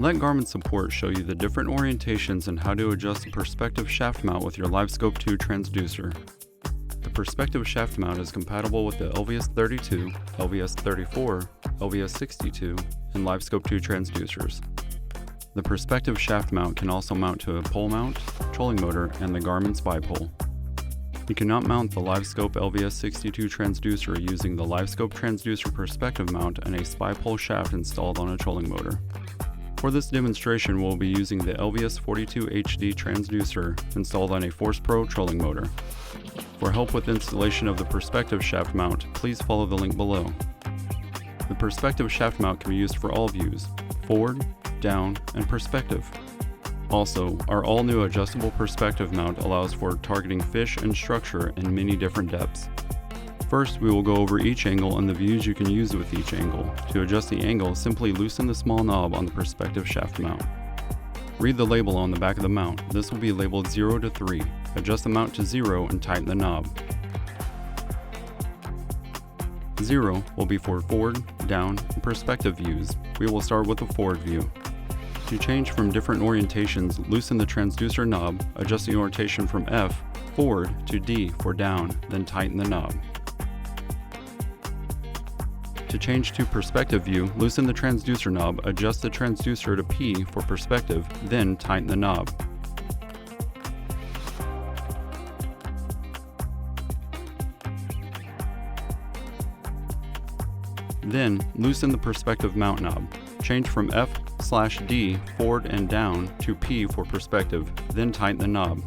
Let Garmin Support show you the different orientations and how to adjust the perspective shaft mount with your LiveScope 2 transducer. The perspective shaft mount is compatible with the LVS32, LVS34, LVS62, and LiveScope 2 transducers. The perspective shaft mount can also mount to a pole mount, trolling motor, and the Garmin Spy Pole. You cannot mount the LiveScope LVS62 transducer using the LiveScope transducer perspective mount and a Spy Pole shaft installed on a trolling motor. For this demonstration, we'll be using the LVS42 HD transducer installed on a Force Pro trolling motor. For help with installation of the perspective shaft mount, please follow the link below. The perspective shaft mount can be used for all views: forward, down, and perspective. Also, our all-new adjustable perspective mount allows for targeting fish and structure in many different depths. First, we will go over each angle and the views you can use with each angle. To adjust the angle, simply loosen the small knob on the perspective shaft mount. Read the label on the back of the mount. This will be labeled 0 to 3. Adjust the mount to 0 and tighten the knob. 0 will be for forward, down, and perspective views. We will start with the forward view. To change from different orientations, loosen the transducer knob, adjust the orientation from F, forward, to D for down, then tighten the knob. To change to perspective view, loosen the transducer knob, adjust the transducer to P for perspective, then tighten the knob. Then, loosen the perspective mount knob. Change from F/D forward and down to P for perspective, then tighten the knob.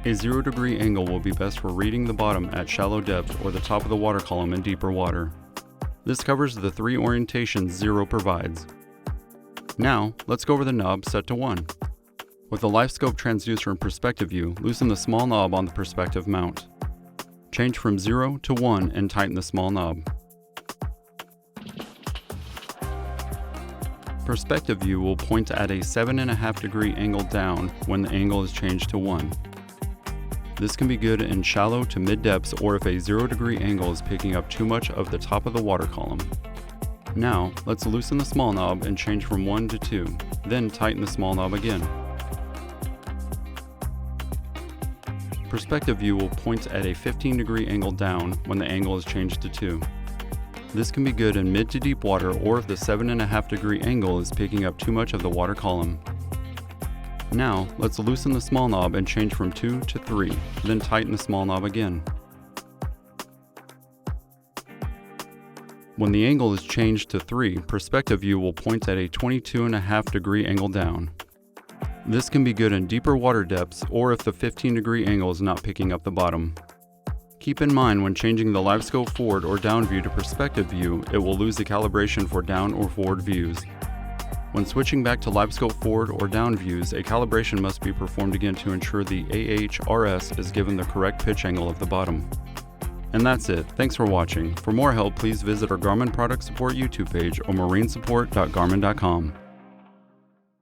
A 0-degree angle will be best for reading the bottom at shallow depth or the top of the water column in deeper water. This covers the 3 orientations 0 provides. Now, let's go over the knob set to 1. With the LiveScope transducer and perspective view, loosen the small knob on the perspective mount. Change from 0 to 1 and tighten the small knob. Perspective view will point at a 7.5-degree angle down when the angle is changed to 1. This can be good in shallow to mid depths or if a 0-degree angle is picking up too much of the top of the water column. Now, let's loosen the small knob and change from 1 to 2, then tighten the small knob again. Perspective view will point at a 15-degree angle down when the angle is changed to 2. This can be good in mid to deep water or if the 7.5-degree angle is picking up too much of the water column. Now, let's loosen the small knob and change from 2 to 3, then tighten the small knob again. When the angle is changed to 3, perspective view will point at a 22.5-degree angle down. This can be good in deeper water depths or if the 15-degree angle is not picking up the bottom. Keep in mind when changing the LiveScope forward or down view to perspective view, it will lose the calibration for down or forward views. When switching back to LiveScope forward or down views, a calibration must be performed again to ensure the AHRS is given the correct pitch angle of the bottom. And that's it. Thanks for watching. For more help, please visit our Garmin Product Support YouTube page or marinesupport.garmin.com.